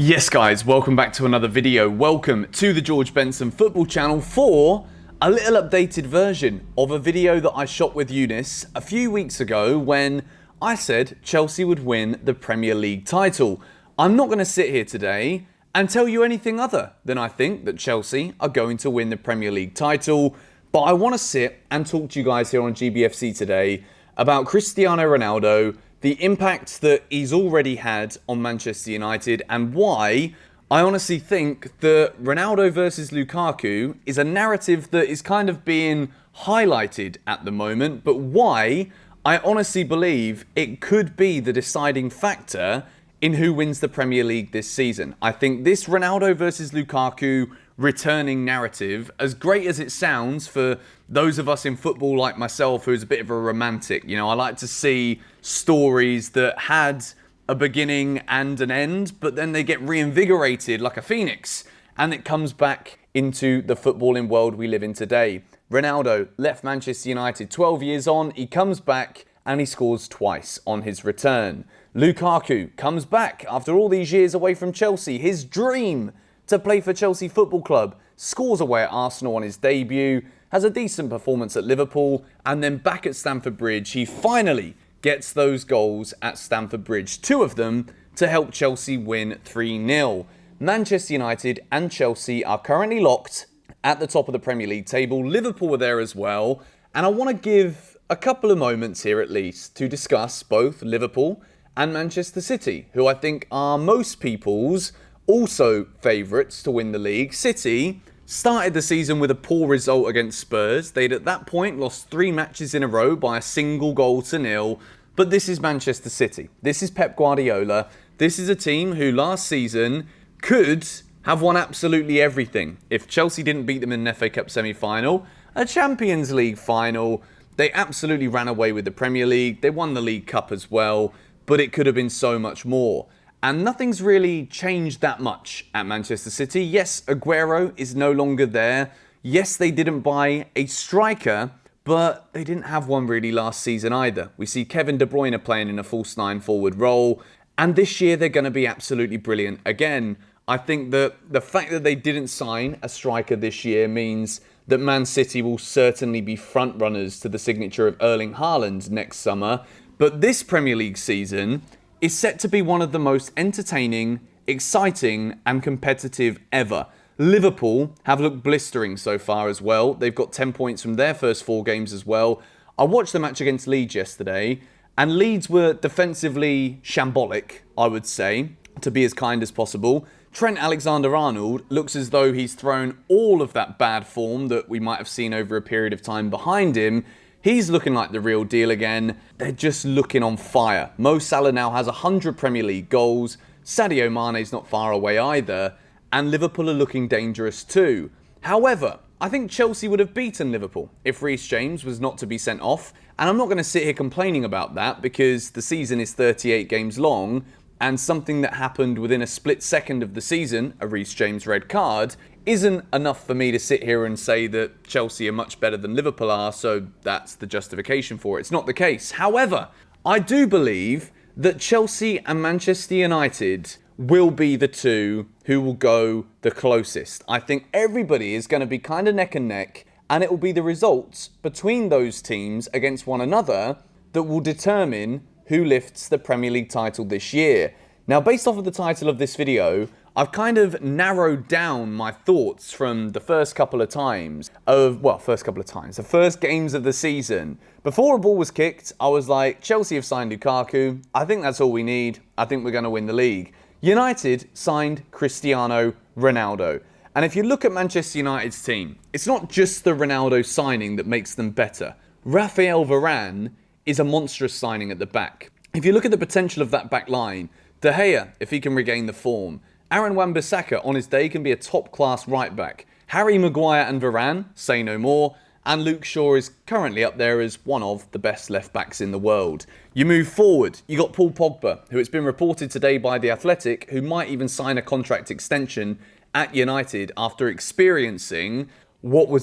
Yes guys, welcome back to another video. Welcome to the George Benson Football channel for a little updated version of a video that I shot with Eunice a few weeks ago when I said Chelsea would win the Premier League title. I'm not going to sit here today and tell you anything other than I think that Chelsea are going to win the Premier League title, but I want to sit and talk to you guys here on GBFC today about Cristiano Ronaldo, the impact that he's already had on Manchester United, and why I honestly think that Ronaldo versus Lukaku is a narrative that is kind of being highlighted at the moment, but why I honestly believe it could be the deciding factor in who wins the Premier League this season. I think this Ronaldo versus Lukaku returning narrative, as great as it sounds for those of us in football like myself who's a bit of a romantic, I like to see stories that had a beginning and an end, but then they get reinvigorated like a phoenix and it comes back into the footballing world we live in today. Ronaldo left Manchester United 12 years on, he comes back and he scores twice on his return. Lukaku comes back after all these years away from Chelsea, his dream to play for Chelsea Football Club, scores away at Arsenal on his debut, has a decent performance at Liverpool, and then back at Stamford Bridge, he finally gets those goals at Stamford Bridge, two of them to help Chelsea win 3-0. Manchester United and Chelsea are currently locked at the top of the Premier League table. Liverpool are there as well, and I want to give a couple of moments here at least to discuss both Liverpool and Manchester City, who I think are most people's also favourites to win the league. City started the season with a poor result against Spurs. They'd at that point lost 3 matches in a row by a single goal to nil. But this is Manchester City. This is Pep Guardiola. This is a team who last season could have won absolutely everything. If Chelsea didn't beat them in an FA Cup semi-final, a Champions League final, they absolutely ran away with the Premier League. They won the League Cup as well, but it could have been so much more. And nothing's really changed that much at Manchester City. Yes, Aguero is no longer there. Yes, they didn't buy a striker, but they didn't have one really last season either. We see Kevin De Bruyne playing in a false 9 forward role. And this year they're going to be absolutely brilliant again. I think that the fact that they didn't sign a striker this year means that Man City will certainly be front runners to the signature of Erling Haaland next summer. But this Premier League season is set to be one of the most entertaining, exciting and competitive ever. Liverpool have looked blistering so far as well. They've got 10 points from their first 4 games as well. I watched the match against Leeds yesterday and Leeds were defensively shambolic, I would say, to be as kind as possible. Trent Alexander-Arnold looks as though he's thrown all of that bad form that we might have seen over a period of time behind him. He's looking like the real deal again. They're just looking on fire. Mo Salah now has 100 Premier League goals. Sadio Mane's not far away either. And Liverpool are looking dangerous too. However, I think Chelsea would have beaten Liverpool if Reece James was not to be sent off. And I'm not going to sit here complaining about that because the season is 38 games long. And something that happened within a split second of the season, a Reece James red card, isn't enough for me to sit here and say that Chelsea are much better than Liverpool are, so that's the justification for it. It's not the case. However, I do believe that Chelsea and Manchester United will be the two who will go the closest. I think everybody is going to be kind of neck and neck, and it will be the results between those teams against one another that will determine who lifts the Premier League title this year. Now, based off of the title of this video, I've kind of narrowed down my thoughts from the first couple of times the first games of the season. Before a ball was kicked, I was like, Chelsea have signed Lukaku. I think that's all we need. I think we're going to win the league. United signed Cristiano Ronaldo. And if you look at Manchester United's team, it's not just the Ronaldo signing that makes them better. Raphael Varane is a monstrous signing at the back. If you look at the potential of that back line, De Gea, if he can regain the form, Aaron Wan-Bissaka on his day can be a top-class right-back. Harry Maguire and Varane, say no more. And Luke Shaw is currently up there as one of the best left-backs in the world. You move forward, you got Paul Pogba, who it's been reported today by The Athletic, who might even sign a contract extension at United after experiencing what was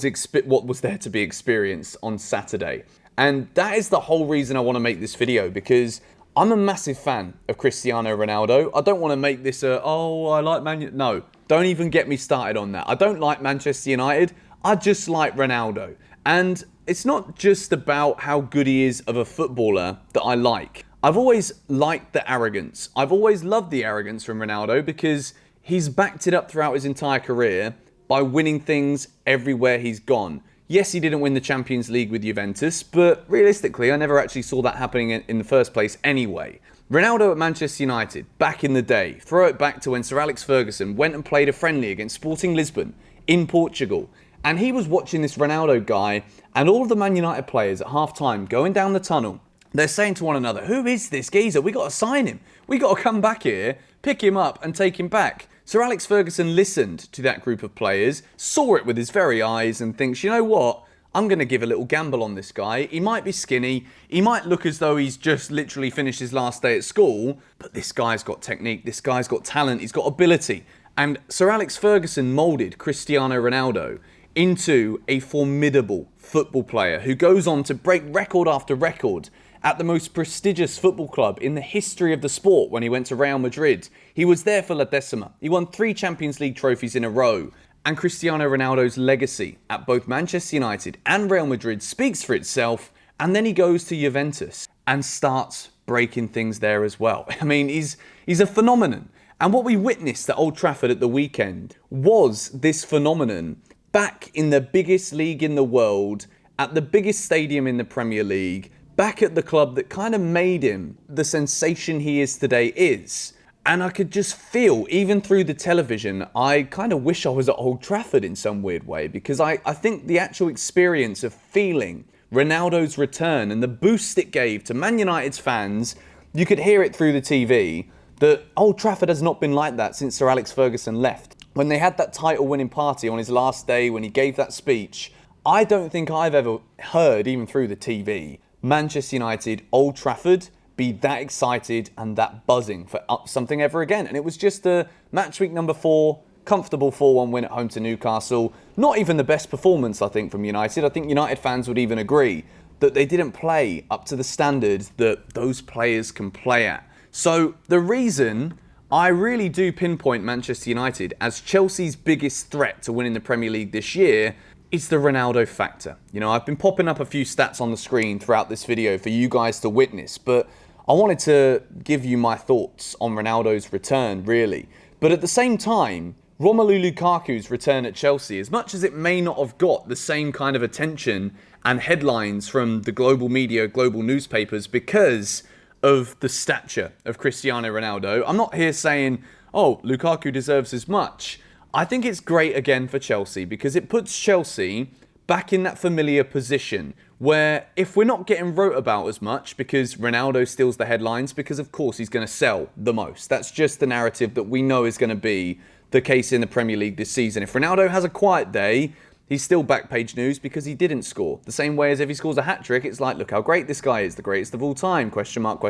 there to be experienced on Saturday. And that is the whole reason I want to make this video, because I'm a massive fan of Cristiano Ronaldo. I don't want to make this I like Man United. No, don't even get me started on that. I don't like Manchester United. I just like Ronaldo. And it's not just about how good he is of a footballer that I like. I've always liked the arrogance. I've always loved the arrogance from Ronaldo because he's backed it up throughout his entire career by winning things everywhere he's gone. Yes, he didn't win the Champions League with Juventus, but realistically, I never actually saw that happening in the first place anyway. Ronaldo at Manchester United, back in the day, throw it back to when Sir Alex Ferguson went and played a friendly against Sporting Lisbon in Portugal. And he was watching this Ronaldo guy and all of the Man United players at half-time going down the tunnel. They're saying to one another, who is this geezer? We got to sign him. We got to come back here, pick him up and take him back. Sir Alex Ferguson listened to that group of players, saw it with his very eyes and thinks, you know what? I'm going to give a little gamble on this guy. He might be skinny. He might look as though he's just literally finished his last day at school. But this guy's got technique. This guy's got talent. He's got ability. And Sir Alex Ferguson moulded Cristiano Ronaldo into a formidable football player who goes on to break record after record at the most prestigious football club in the history of the sport when he went to Real Madrid. He was there for La Decima. He won 3 Champions League trophies in a row. And Cristiano Ronaldo's legacy at both Manchester United and Real Madrid speaks for itself. And then he goes to Juventus and starts breaking things there as well. I mean, he's a phenomenon. And what we witnessed at Old Trafford at the weekend was this phenomenon back in the biggest league in the world, at the biggest stadium in the Premier League, back at the club that kind of made him the sensation he is today is. And I could just feel, even through the television, I kind of wish I was at Old Trafford in some weird way, because I think the actual experience of feeling Ronaldo's return and the boost it gave to Man United's fans, you could hear it through the TV, that Old Trafford has not been like that since Sir Alex Ferguson left. When they had that title-winning party on his last day, when he gave that speech, I don't think I've ever heard, even through the TV, Manchester United, Old Trafford, be that excited and that buzzing for something ever again. And it was just a match week number 4, comfortable 4-1 win at home to Newcastle. Not even the best performance, I think, from United. I think United fans would even agree that they didn't play up to the standard that those players can play at. So the reason I really do pinpoint Manchester United as Chelsea's biggest threat to winning the Premier League this year is the Ronaldo factor. You know, I've been popping up a few stats on the screen throughout this video for you guys to witness, but I wanted to give you my thoughts on Ronaldo's return, really. But at the same time, Romelu Lukaku's return at Chelsea, as much as it may not have got the same kind of attention and headlines from the global media, global newspapers, because of the stature of Cristiano Ronaldo, I'm not here saying, oh, Lukaku deserves as much. I think it's great again for Chelsea because it puts Chelsea back in that familiar position where if we're not getting wrote about as much because Ronaldo steals the headlines, because of course he's going to sell the most. That's just the narrative that we know is going to be the case in the Premier League this season. If Ronaldo has a quiet day, he's still back page news because he didn't score. The same way as if he scores a hat-trick, it's like, look how great this guy is, the greatest of all time, question mark,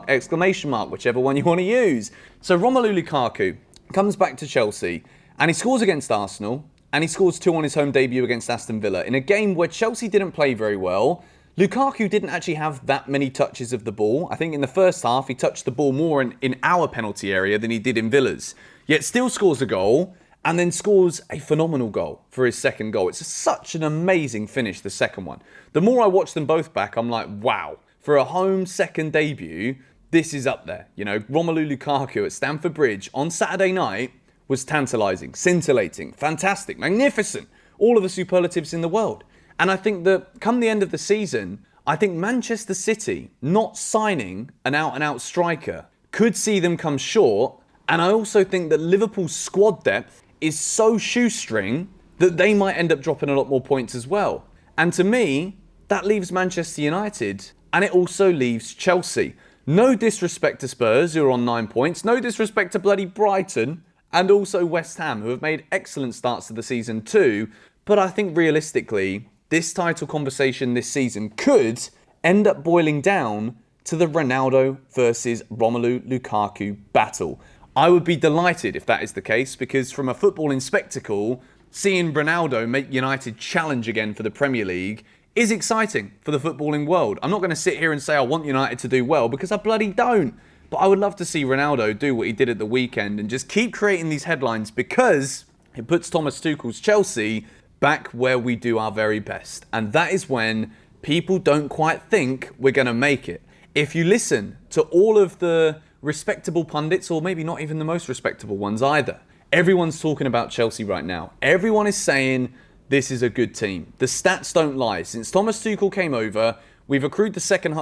exclamation mark, whichever one you want to use. So Romelu Lukaku comes back to Chelsea and he scores against Arsenal and he scores 2 on his home debut against Aston Villa in a game where Chelsea didn't play very well. Lukaku didn't actually have that many touches of the ball. I think in the first half, he touched the ball more in our penalty area than he did in Villa's, yet still scores a goal and then scores a phenomenal goal for his second goal. It's such an amazing finish, the second one. The more I watch them both back, I'm like, wow, for a home second debut, this is up there. You know, Romelu Lukaku at Stamford Bridge on Saturday night was tantalising, scintillating, fantastic, magnificent, all of the superlatives in the world. And I think that come the end of the season, I think Manchester City not signing an out-and-out striker could see them come short. And I also think that Liverpool's squad depth is so shoestring that they might end up dropping a lot more points as well. And to me, that leaves Manchester United and it also leaves Chelsea. No disrespect to Spurs, who are on 9 points. No disrespect to bloody Brighton and also West Ham, who have made excellent starts to the season too. But I think realistically, this title conversation this season could end up boiling down to the Ronaldo versus Romelu Lukaku battle. I would be delighted if that is the case, because from a footballing spectacle, seeing Ronaldo make United challenge again for the Premier League is exciting for the footballing world. I'm not going to sit here and say I want United to do well because I bloody don't. But I would love to see Ronaldo do what he did at the weekend and just keep creating these headlines because it puts Thomas Tuchel's Chelsea back where we do our very best. And that is when people don't quite think we're going to make it. If you listen to all of the respectable pundits, or maybe not even the most respectable ones either, everyone's talking about Chelsea right now. Everyone is saying this is a good team. The stats don't lie. Since Thomas Tuchel came over, we've accrued the second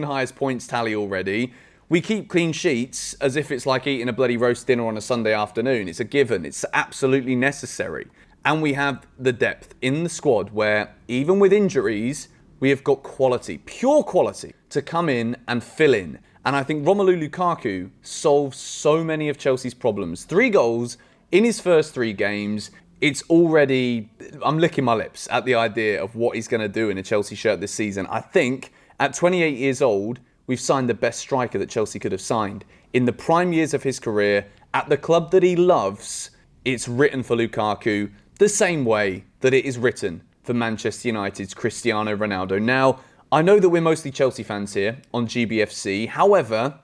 highest points tally already. We keep clean sheets as if it's like eating a bloody roast dinner on a Sunday afternoon. It's a given. It's absolutely necessary. And we have the depth in the squad where, even with injuries, we have got quality, pure quality, to come in and fill in. And I think Romelu Lukaku solves so many of Chelsea's problems. 3 goals in his first 3 games. It's already, I'm licking my lips at the idea of what he's going to do in a Chelsea shirt this season. I think at 28 years old, we've signed the best striker that Chelsea could have signed. In the prime years of his career, at the club that he loves, it's written for Lukaku the same way that it is written for Manchester United's Cristiano Ronaldo. Now, I know that we're mostly Chelsea fans here on GBFC. However,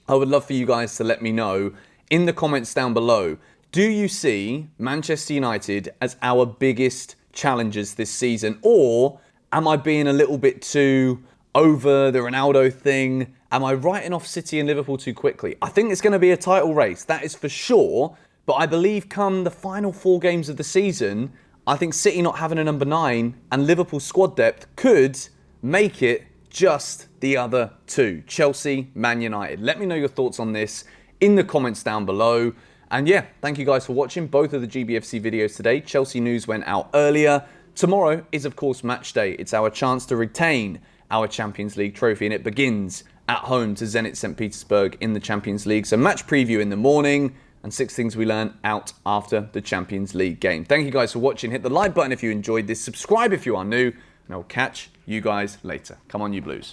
I would love for you guys to let me know in the comments down below, do you see Manchester United as our biggest challengers this season? Or am I being a little bit too over the Ronaldo thing? Am I writing off City and Liverpool too quickly? I think it's going to be a title race, that is for sure. But I believe come the final 4 games of the season, I think City not having a number 9 and Liverpool's squad depth could make it just the other 2. Chelsea, Man United. Let me know your thoughts on this in the comments down below. And yeah, thank you guys for watching both of the GBFC videos today. Chelsea news went out earlier. Tomorrow is, of course, match day. It's our chance to retain our Champions League trophy, and it begins at home to Zenit St. Petersburg in the Champions League. So match preview in the morning and 6 things we learn out after the Champions League game. Thank you guys for watching. Hit the like button if you enjoyed this. Subscribe if you are new, and I'll catch you guys later. Come on, you Blues.